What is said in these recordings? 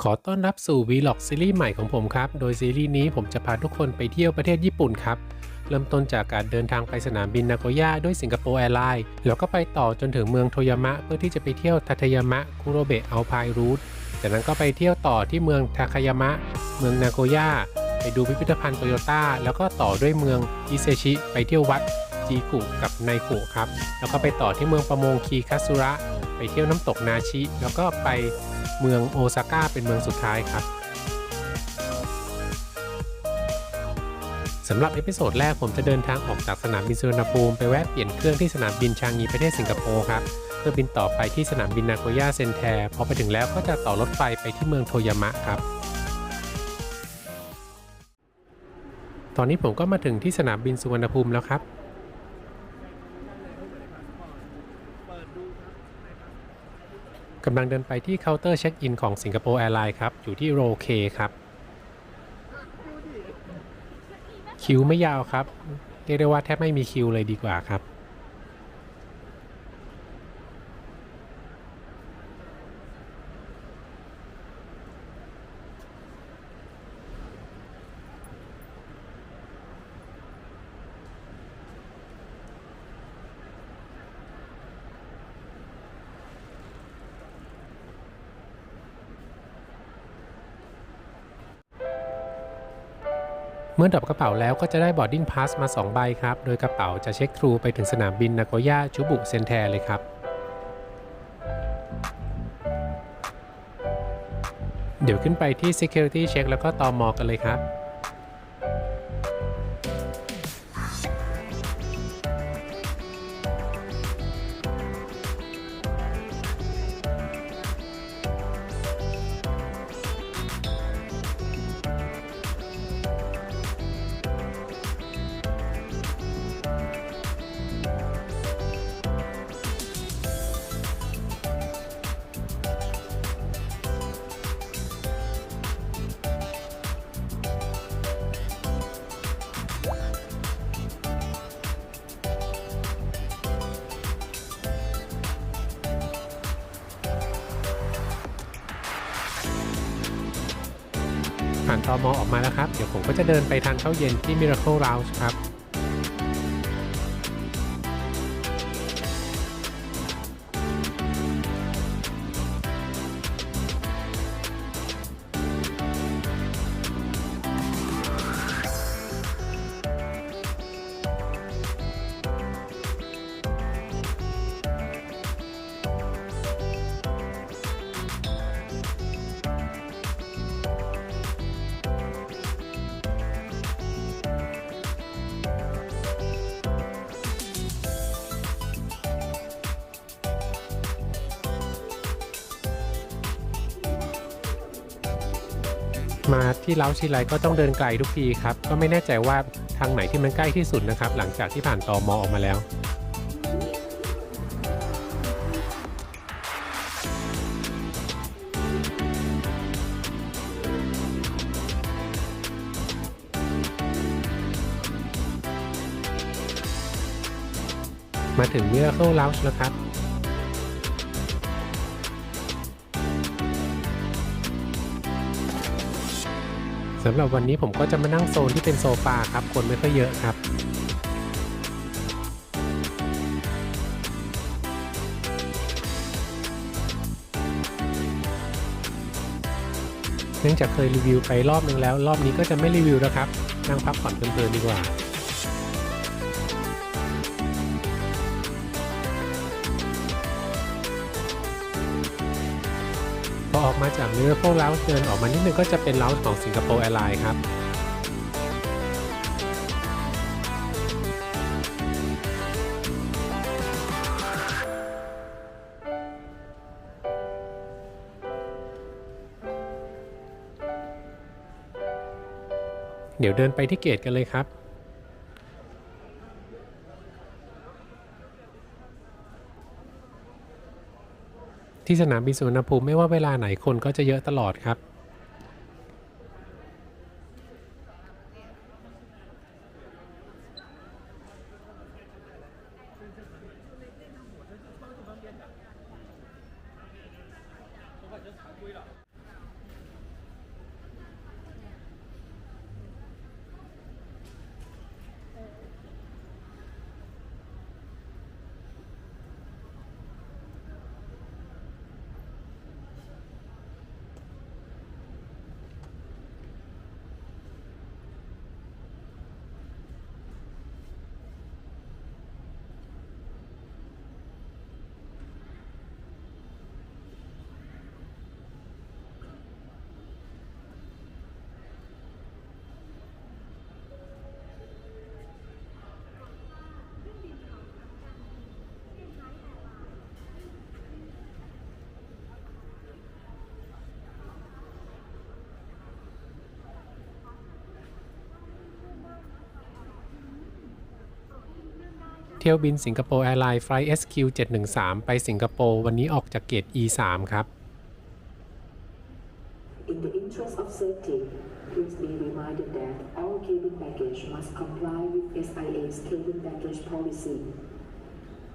ขอต้อนรับสู่ Vlog ซีรีส์ใหม่ของผมครับ โดยซีรีส์นี้ผมจะพาทุกคนไปเที่ยวประเทศญี่ปุ่นครับ เริ่มต้นจากการเดินทางไปสนามบินนาโกย่าด้วยสิงคโปร์แอร์ไลน์แล้วก็ไปต่อจนถึงเมืองโทยามะเพื่อที่จะไปเที่ยวทาทายามะคุโรเบะอัลไพน์รูทจากนั้นก็ไปเที่ยวต่อที่เมืองทาคายามะเมืองนาโกย่าไปดูพิพิธภัณฑ์โตโยต้าแล้วก็ต่อด้วยเมืองอิเซชิไปเที่ยววัดจีกุกับไนกุครับแล้วก็ไปต่อที่เมืองประมงคีคัตสึระไปเที่ยวน้ำตกนาชิแล้วก็ไปเมืองโอซาก้าเป็นเมืองสุดท้ายครับสำหรับเอพิโซดแรกผมจะเดินทางออกจากสนามบินสุวรรณภูมิไปแวะเปลี่ยนเครื่องที่สนามบินชางงีประเทศสิงคโปร์ครับเพื่อบินต่อไปที่สนามบินนาโกย่าเซนแทพอไปถึงแล้วก็จะต่อรถไฟไปที่เมืองโทยามะครับตอนนี้ผมก็มาถึงที่สนามบินสุวรรณภูมิแล้วครับกำลังเดินไปที่เคาน์เตอร์เช็คอินของสิงคโปร์แอร์ไลน์ครับอยู่ที่โรเคครับคิวไม่ยาวครับเรียกได้ว่าแทบไม่มีคิวเลยดีกว่าครับเมื่อดรอปกระเป๋าแล้วก็จะได้ boarding pass มา2ใบครับโดยกระเป๋าจะเช็คทรูไปถึงสนามบินนาโกย่าชูบุเซนแทเลยครับเดี๋ยวขึ้นไปที่ security check แล้วก็ตม.กันเลยครับผ่านตม.ออกมาแล้วครับเดี๋ยวผมก็จะเดินไปทานข้าวเย็นที่ Miracle Lounge ครับมาที่เล้าทีไรก็ต้องเดินไกลทุกทีครับก็ไม่แน่ใจว่าทางไหนที่มันใกล้ที่สุดนะครับหลังจากที่ผ่านตม.ออกมาแล้วมาถึง Miracle Lounge แล้วครับสำหรับวันนี้ผมก็จะมานั่งโซนที่เป็นโซฟาครับคนไม่ค่อยเยอะครับเนื่องจากเคยรีวิวไปรอบนึงแล้วรอบนี้ก็จะไม่รีวิวแล้วครับนั่งพักผ่อนเพลินๆดีกว่าพอออกมาจาก Miracle Lounge เดินออกมานิดนึงก็จะเป็น Lounge ของสิงคโปร์แอร์ไลน์ครับเดี๋ยวเดินไปที่เกตกันเลยครับที่สนามบินสุวรรณภูมิไม่ว่าเวลาไหนคนก็จะเยอะตลอดครับ พ เที่ยวบินสิงคโปร์แอร์ไลน์ไฟล์ SQ713 ไปสิงคโปร์วันนี้ออกจากเกต E3 ครับ In the interest of safety, please be reminded that all cabin baggage must comply with SIA's cabin baggage policy.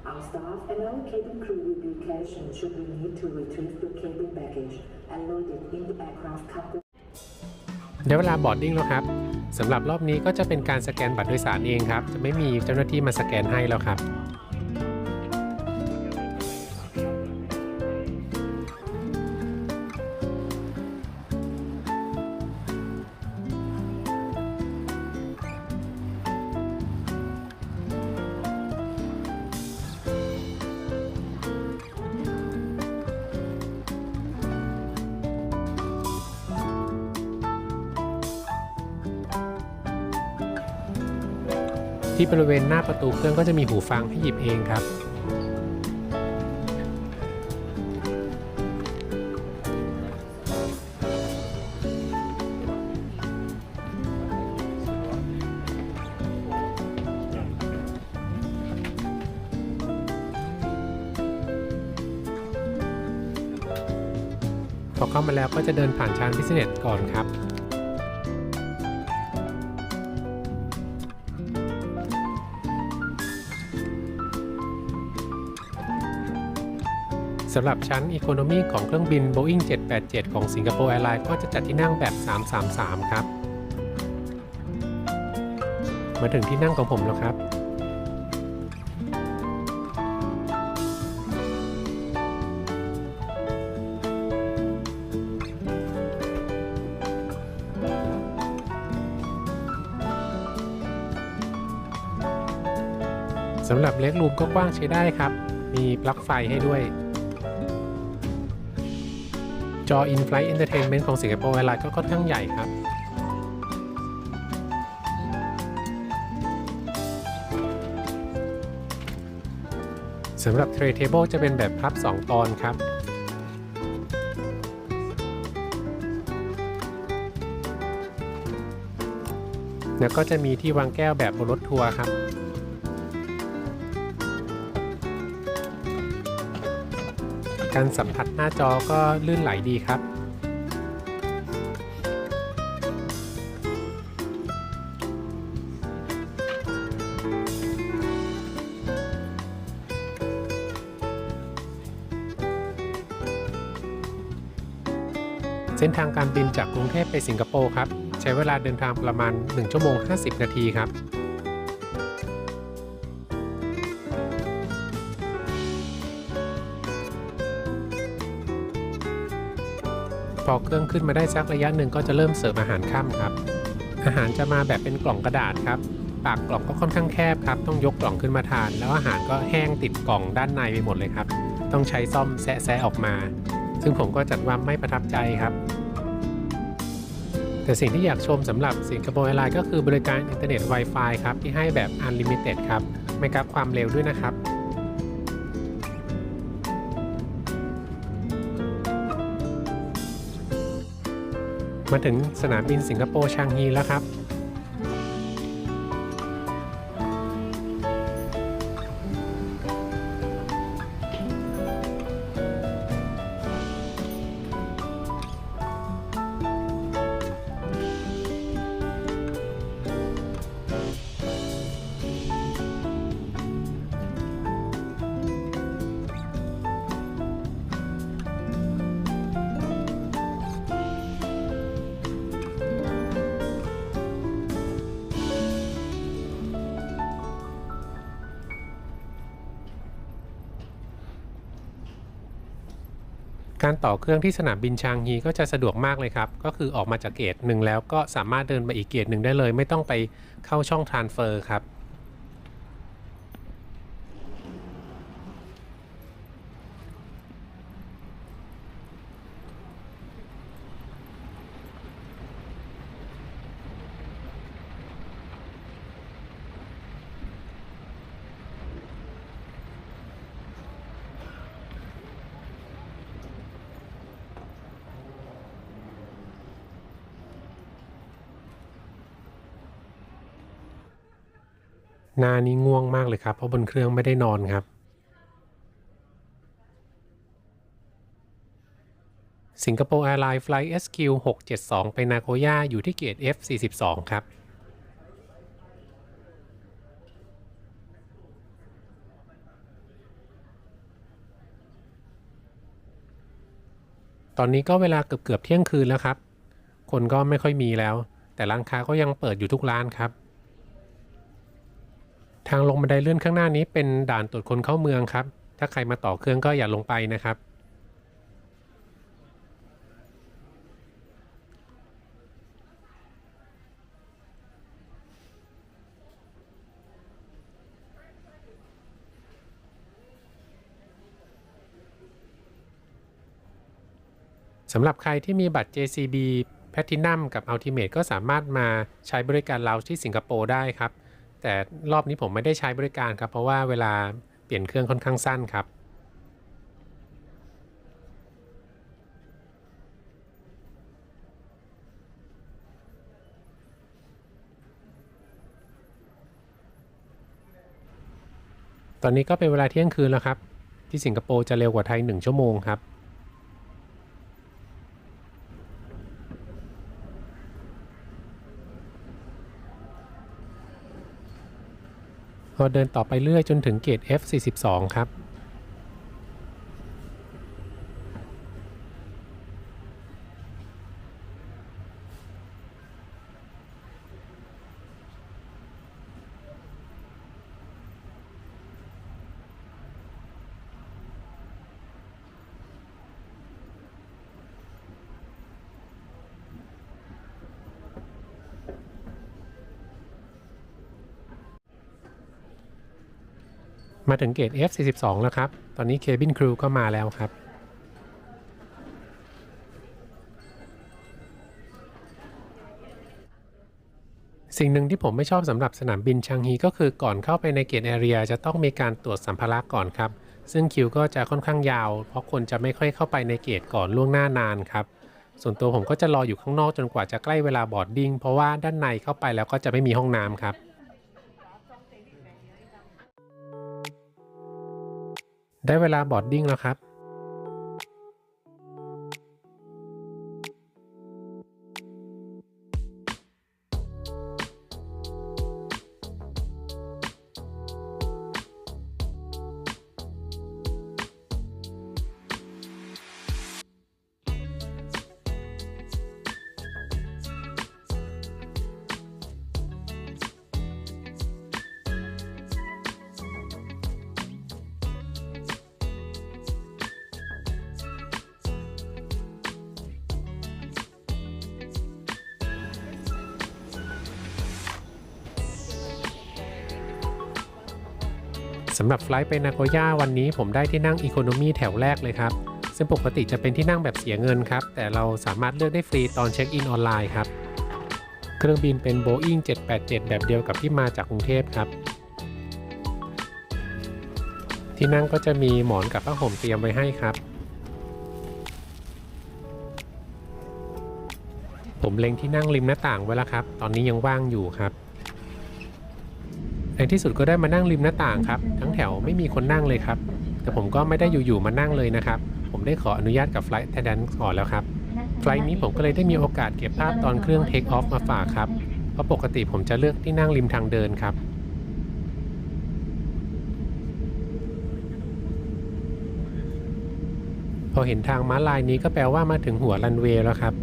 Our staff and all cabin crew will be cautioned should we need to retrieve the cabin baggage and load it in the aircraft cargo. ได้เวลาบอร์ดดิ้งแล้วครับสำหรับรอบนี้ก็จะเป็นการสแกนบัตรโดยสารเองครับจะไม่มีเจ้าหน้าที่มาสแกนให้แล้วครับที่บริเวณหน้าประตูเครื่องก็จะมีหูฟังให้หยิบเองครับพอเข้ามาแล้วก็จะเดินผ่านชานบิสเนสก่อนครับสำหรับชั้น Economy ของเครื่องบิน Boeing 787 ของสิงคโปร์แอร์ไลน์ก็จะจัดที่นั่งแบบ 333 ครับมาถึงที่นั่งของผมแล้วครับสำหรับเล็กรูมก็กว้างใช้ได้ครับมีปลั๊กไฟให้ด้วยจอ In-Flight Entertainment ของสิงคโปร์แอร์ไลน์ก็ค่อนข้างใหญ่ครับสำหรับ Tray Table จะเป็นแบบพับ2 ตอนครับแล้วก็จะมีที่วางแก้วแบบบนรถทัวร์ครับการสัมผัสหน้าจอก็ลื่นไหลดีครับเส้นทางการบินจากกรุงเทพไปสิงคโปร์ครับใช้เวลาเดินทางประมาณ1 ชั่วโมง 50 นาทีครับพอเครื่องขึ้นมาได้สักระยะหนึ่งก็จะเริ่มเสิร์ฟอาหารค่ำครับอาหารจะมาแบบเป็นกล่องกระดาษครับปากกล่องก็ค่อนข้างแคบครับต้องยกกล่องขึ้นมาทานแล้วอาหารก็แห้งติดกล่องด้านในไปหมดเลยครับต้องใช้ซ่อมแซะออกมาซึ่งผมก็จัดว่าไม่ประทับใจครับแต่สิ่งที่อยากชมสำหรับสิงคโปร์แอร์ไลน์ก็คือบริการอินเทอร์เน็ต Wi-Fi ครับที่ให้แบบ Unlimited ครับไม่กักความเร็วด้วยนะครับมาถึงสนามบินสิงคโปร์ชางฮีแล้วครับการต่อเครื่องที่สนามบินชางฮีก็จะสะดวกมากเลยครับก็คือออกมาจากเกตหนึ่งแล้วก็สามารถเดินไปอีกเกตหนึ่งได้เลยไม่ต้องไปเข้าช่องทรานสเฟอร์ครับ Please หน้านี้ง่วงมากเลยครับเพราะบนเครื่องไม่ได้นอนครับสิงคโปร์แอร์ไลน์ไฟล์ SQ672 ไปนาโกย่าอยู่ที่เกต F42 ครับตอนนี้ก็เวลาเกือบเที่ยงคืนแล้วครับคนก็ไม่ค่อยมีแล้วแต่ร้านค้าก็ยังเปิดอยู่ทุกร้านครับทางลงบันไดเลื่อนข้างหน้านี้เป็นด่านตรวจคนเข้าเมืองครับถ้าใครมาต่อเครื่องก็อย่าลงไปนะครับสำหรับใครที่มีบัตร JCB Platinum กับ Ultimate ก็สามารถมาใช้บริการเราที่สิงคโปร์ได้ครับแต่รอบนี้ผมไม่ได้ใช้บริการครับเพราะว่าเวลาเปลี่ยนเครื่องค่อนข้างสั้นครับตอนนี้ก็เป็นเวลาเที่ยงคืนแล้วครับที่สิงคโปร์จะเร็วกว่าไทย1 ชั่วโมงครับพอเดินต่อไปเรื่อยจนถึงเกต F42 ครับมาถึงเกต F42 แล้วครับตอนนี้ Cabin Crew ก็มาแล้วครับสิ่งหนึ่งที่ผมไม่ชอบสำหรับสนามบินชางฮีก็คือก่อนเข้าไปในเกตแอเรียจะต้องมีการตรวจสัมภาระก่อนครับซึ่งคิวก็จะค่อนข้างยาวเพราะคนจะไม่ค่อยเข้าไปในเกตก่อนล่วงหน้านานครับส่วนตัวผมก็จะรออยู่ข้างนอกจนกว่าจะใกล้เวลาบอร์ดดิ้งเพราะว่าด้านในเข้าไปแล้วก็จะไม่มีห้องน้ำครับได้เวลาบอร์ดดิ้งแล้วครับสำหรับไฟลท์ไปนาโกย่าวันนี้ผมได้ที่นั่งอีโคโนมีแถวแรกเลยครับซึ่งปกติจะเป็นที่นั่งแบบเสียเงินครับแต่เราสามารถเลือกได้ฟรีตอนเช็คอินออนไลน์ครับเครื่องบินเป็น Boeing 787 แบบเดียวกับที่มาจากกรุงเทพครับที่นั่งก็จะมีหมอนกับผ้าห่มเตรียมไว้ให้ครับผมเล็งที่นั่งริมหน้าต่างไว้แล้วครับตอนนี้ยังว่างอยู่ครับในที่สุดก็ได้มานั่งริมหน้าต่างครับทั้งแถวไม่มีคนนั่งเลยครับแต่ผมก็ไม่ได้อยู่ๆมานั่งเลยนะครับผมได้ขออนุญาตกับไฟลท์แทนแดนก่อนแล้วครับไฟลท์นี้ผมก็เลยได้มีโอกาสเก็บภาพตอนเครื่องเทคออฟมาฝากครับเพราะปกติผมจะเลือกที่นั่งริมทางเดินครับพอเห็นทางม้าลายนี้ก็แปลว่ามาถึงหัวรันเวย์แล้วครับ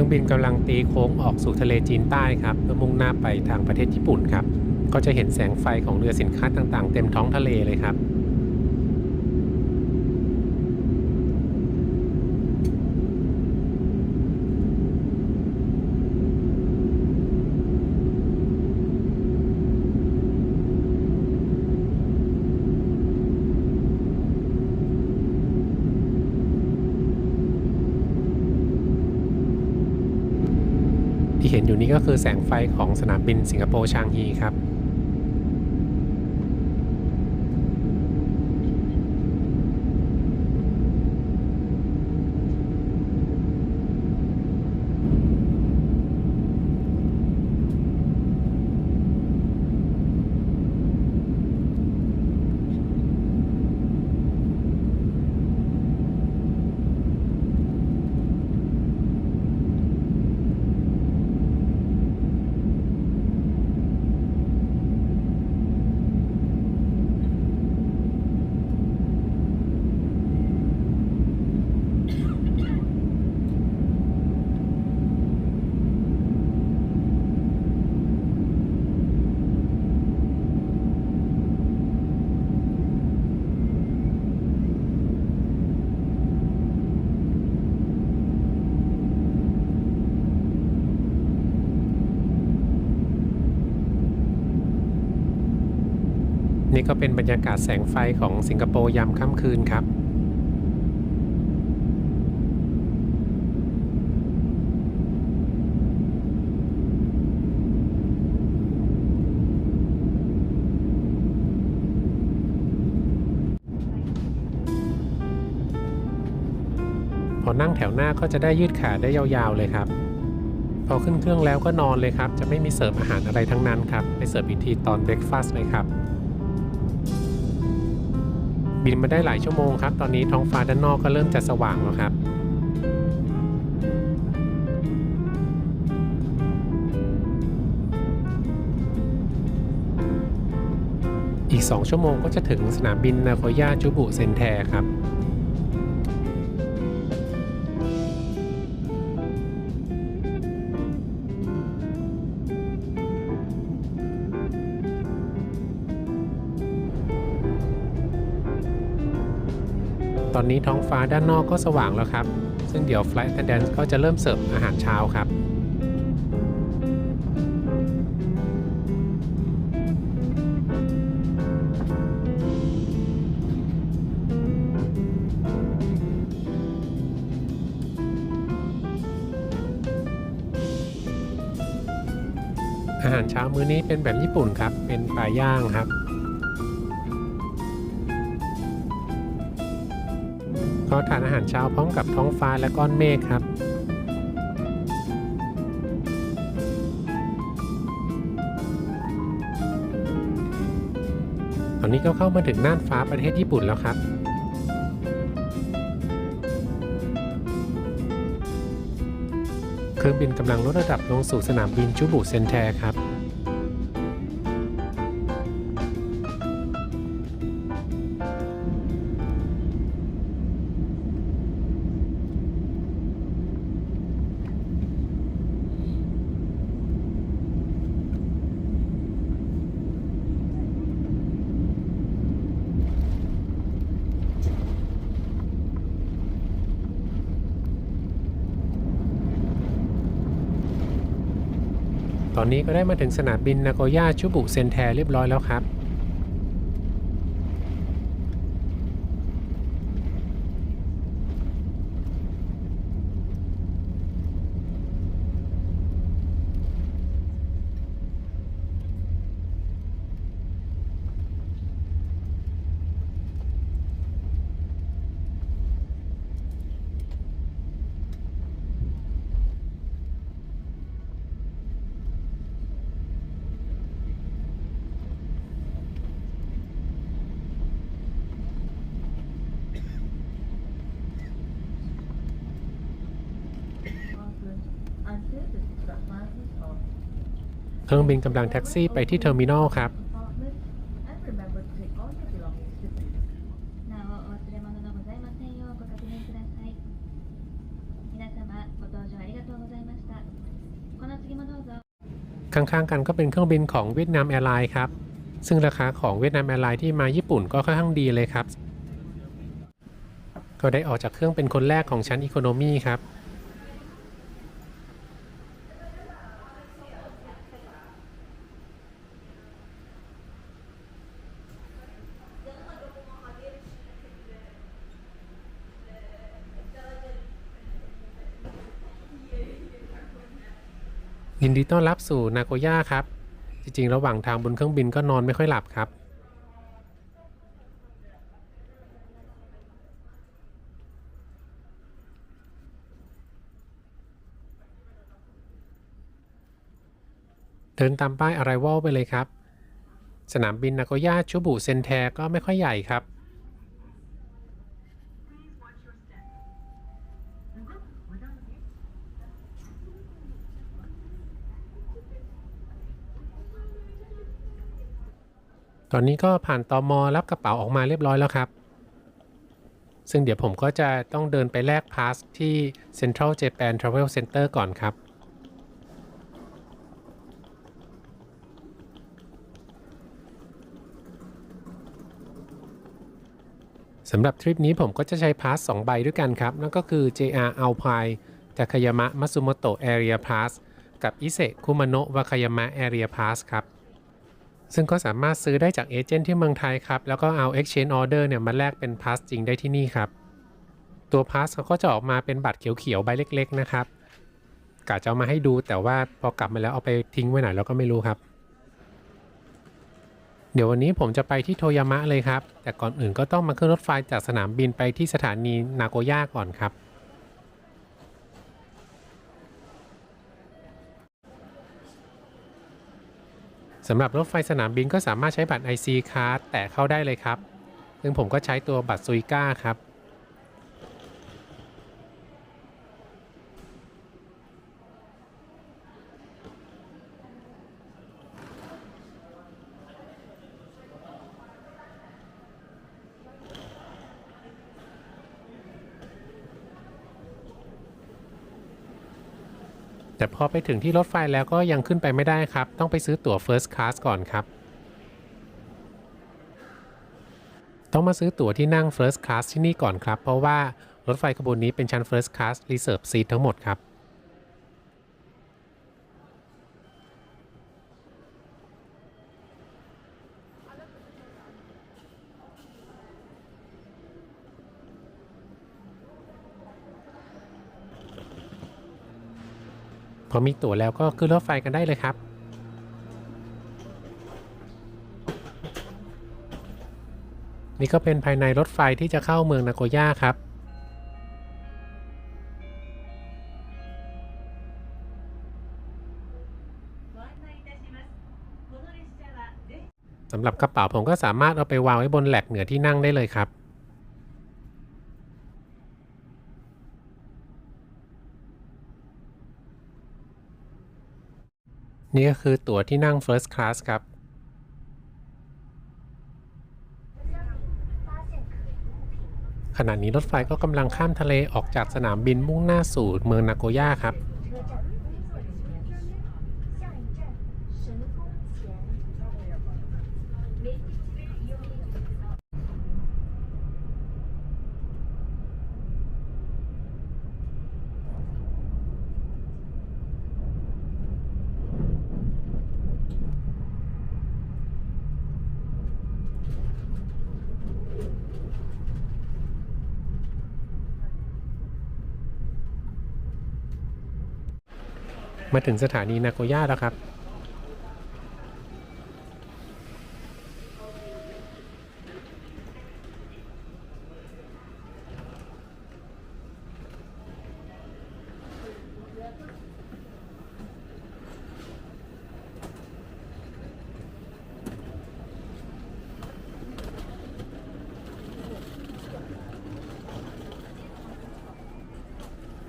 รื่องบินกำลังตีโค้งออกสู่ทะเลจีนใต้ครับเพื่อมุ่งหน้าไปทางประเทศญี่ปุ่นครับก็จะเห็นแสงไฟของเรือสินค้าต่างๆเต็มท้องทะเลเลยครับที่เห็นอยู่นี้ก็คือแสงไฟของสนามบินสิงคโปร์ชางฮีครับนี่ก็เป็นบรรยากาศแสงไฟของสิงคโปร์ยามค่ำคืนครับพอนั่งแถวหน้าก็จะได้ยืดขาได้ยาวๆเลยครับพอขึ้นเครื่องแล้วก็นอนเลยครับจะไม่มีเสิร์ฟอาหารอะไรทั้งนั้นครับไปเสิร์ฟอีกทีตอนเบรคฟาสต์เลยครับบินมาได้หลายชั่วโมงครับตอนนี้ท้องฟ้าด้านนอกก็เริ่มจะสว่างแล้วครับอีก2ชั่วโมงก็จะถึงสนามบินนาโกย่าจูบุเซ็นแทครับตอนนี้ท้องฟ้าด้านนอกก็สว่างแล้วครับซึ่งเดี๋ยว Flight Attendant ก็จะเริ่มเสิร์ฟอาหารเช้าครับอาหารเช้ามื้อนี้เป็นแบบญี่ปุ่นครับเป็นปลาย่างครับก็ทานอาหารเช้าพร้อมกับท้องฟ้าและก้อนเมฆครับตอนนี้ก็เข้ามาถึงน่านฟ้าประเทศญี่ปุ่นแล้วครับเครื่องบินกำลังลดระดับลงสู่สนามบินจูบุเซ็นแทครับตอนนี้ก็ได้มาถึงสนามบินนาโกย่าจูบุเซ็นแทเรียบร้อยแล้วครับเครื่องบินกำลังแท็กซี่ไปที่เทอร์มินอลครับ皆様ご搭乗ありがとうございます。ข้างๆกันก็เป็นเครื่องบินของเวียดนามแอร์ไลน์ครับซึ่งราคาของเวียดนามแอร์ไลน์ที่มาญี่ปุ่นก็ค่อนข้างดีเลยครับก็ได้ออกจากเครื่องเป็นคนแรกของชั้นอีโคโนมีครับยินดีต้อนรับสู่นาโกย่าครับจริงๆระหว่างทางบนเครื่องบินก็นอนไม่ค่อยหลับครับเดินตามป้าย Arrival ไปเลยครับสนามบินนาโกย่าชูบุเซนแทก็ไม่ค่อยใหญ่ครับตอนนี้ก็ผ่านตม.รับกระเป๋าออกมาเรียบร้อยแล้วครับซึ่งเดี๋ยวผมก็จะต้องเดินไปแลกพาสที่ Central Japan Travel Center ก่อนครับสำหรับทริปนี้ผมก็จะใช้พาส2ใบด้วยกันครับนั่นก็คือ JR Alpine Takayama Matsumoto Area Pass กับ Ise Kumano Wakayama Area Pass ครับซึ่งก็สามารถซื้อได้จากเอเจนต์ที่เมืองไทยครับแล้วก็เอา Exchange Order เนี่ยมาแลกเป็นพาสจริงได้ที่นี่ครับตัวพาสเขาก็จะออกมาเป็นบัตรเขียวๆใบเล็กๆนะครับกะจะเอามาให้ดูแต่ว่าพอกลับมาแล้วเอาไปทิ้งไว้ไหนเราก็ไม่รู้ครับเดี๋ยววันนี้ผมจะไปที่โทยามะเลยครับแต่ก่อนอื่นก็ต้องมาขึ้นรถไฟจากสนามบินไปที่สถานีนาโกย่าก่อนครับสำหรับรถไฟสนามบินก็สามารถใช้บัตร IC Card แตะเข้าได้เลยครับซึ่งผมก็ใช้ตัวบัตรซุยก้าครับแต่พอไปถึงที่รถไฟแล้วก็ยังขึ้นไปไม่ได้ครับต้องไปซื้อตั๋ว First Class ก่อนครับต้องมาซื้อตั๋วที่นั่ง First Class ที่นี่ก่อนครับเพราะว่ารถไฟขบวนนี้เป็นชั้น First Class Reserve Seat ทั้งหมดครับพอมีตั๋วแล้วก็ขึ้นรถไฟกันได้เลยครับนี่ก็เป็นภายในรถไฟที่จะเข้าเมืองนาโกย่าครับสำหรับกระเป๋าผมก็สามารถเอาไปวางไว้บนแหลกเหนือที่นั่งได้เลยครับนี่ก็คือตั๋วที่นั่ง First Class ครับขณะนี้รถไฟก็กำลังข้ามทะเลออกจากสนามบินมุ่งหน้าสู่เมืองนาโกย่าครับมาถึงสถานีนาโกย่าแล้วครับ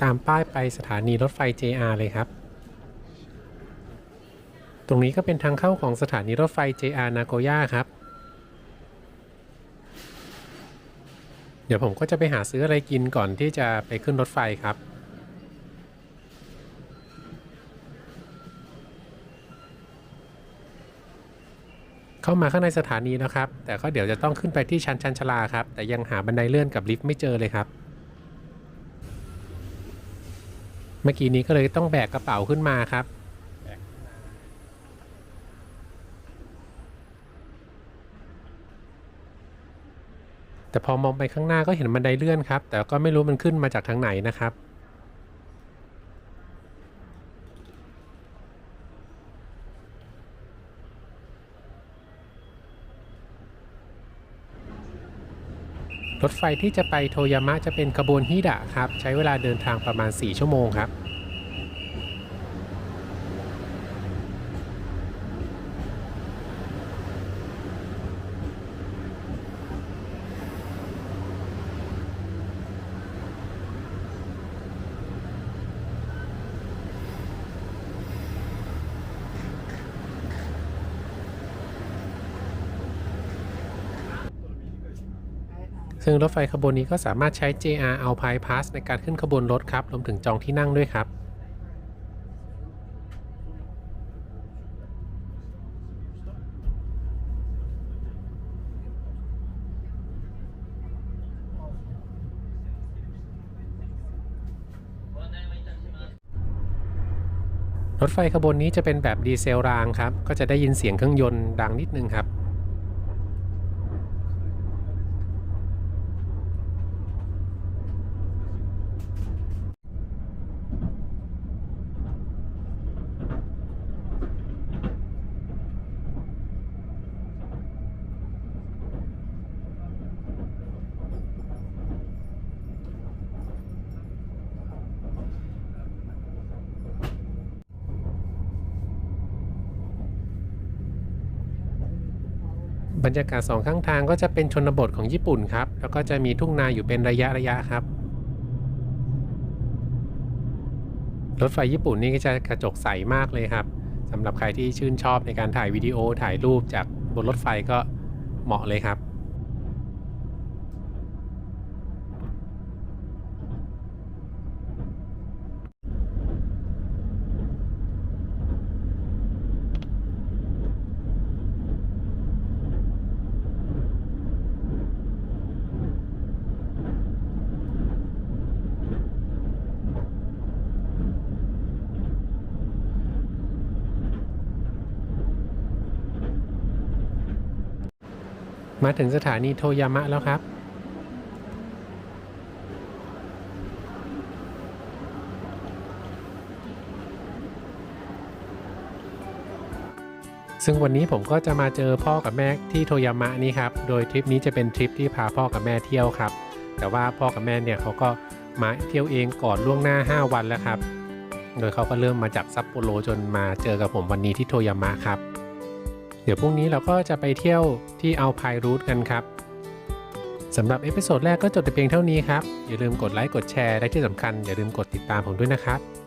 ตามป้ายไปสถานีรถไฟ JR เลยครับตรงนี้ก็เป็นทางเข้าของสถานีรถไฟ JR นาโกย่าครับเดี๋ยวผมก็จะไปหาซื้ออะไรกินก่อนที่จะไปขึ้นรถไฟครับ เข้ามาข้างในสถานีแล้วครับแต่ก็เดี๋ยวจะต้องขึ้นไปที่ชั้นชลาครับแต่ยังหาบันไดเลื่อนกับลิฟต์ไม่เจอเลยครับเมื่อกี้นี้ก็เลยต้องแบกกระเป๋าขึ้นมาครับแต่พอมองไปข้างหน้าก็เห็นบันไดเลื่อนครับแต่ก็ไม่รู้มันขึ้นมาจากทางไหนนะครับรถไฟที่จะไปโทยามะจะเป็นขบวนฮิดะครับใช้เวลาเดินทางประมาณ4 ชั่วโมงครับซึ่งรถไฟขบวนนี้ก็สามารถใช้ JR Alpine Pass ในการขึ้นขบวนรถครับรวมถึงจองที่นั่งด้วยครับรถไฟขบวนนี้จะเป็นแบบดีเซลรางครับก็จะได้ยินเสียงเครื่องยนต์ดังนิดนึงครับบรรยากาศ2 ข้างทางก็จะเป็นชนบทของญี่ปุ่นครับแล้วก็จะมีทุ่งนาอยู่เป็นระยะครับรถไฟญี่ปุ่นนี่ก็จะกระจกใสมากเลยครับสำหรับใครที่ชื่นชอบในการถ่ายวิดีโอถ่ายรูปจากบนรถไฟก็เหมาะเลยครับมาถึงสถานีโทยามะแล้วครับซึ่งวันนี้ผมก็จะมาเจอพ่อกับแม่ที่โทยามะนี่ครับโดยทริปนี้จะเป็นทริปที่พาพ่อกับแม่เที่ยวครับแต่ว่าพ่อกับแม่เนี่ยเขาก็มาเที่ยวเองก่อนล่วงหน้า5 วันแล้วครับโดยเขาก็เริ่มมาจากซัปโปโรจนมาเจอกับผมวันนี้ที่โทยามะครับเดี๋ยวพรุ่งนี้เราก็จะไปเที่ยวที่อัลไพน์รูทกันครับสำหรับเอพิโซดแรกก็จบแต่เพียงเท่านี้ครับอย่าลืมกดไลค์กดแชร์และที่สำคัญอย่าลืมกดติดตามผมด้วยนะครับ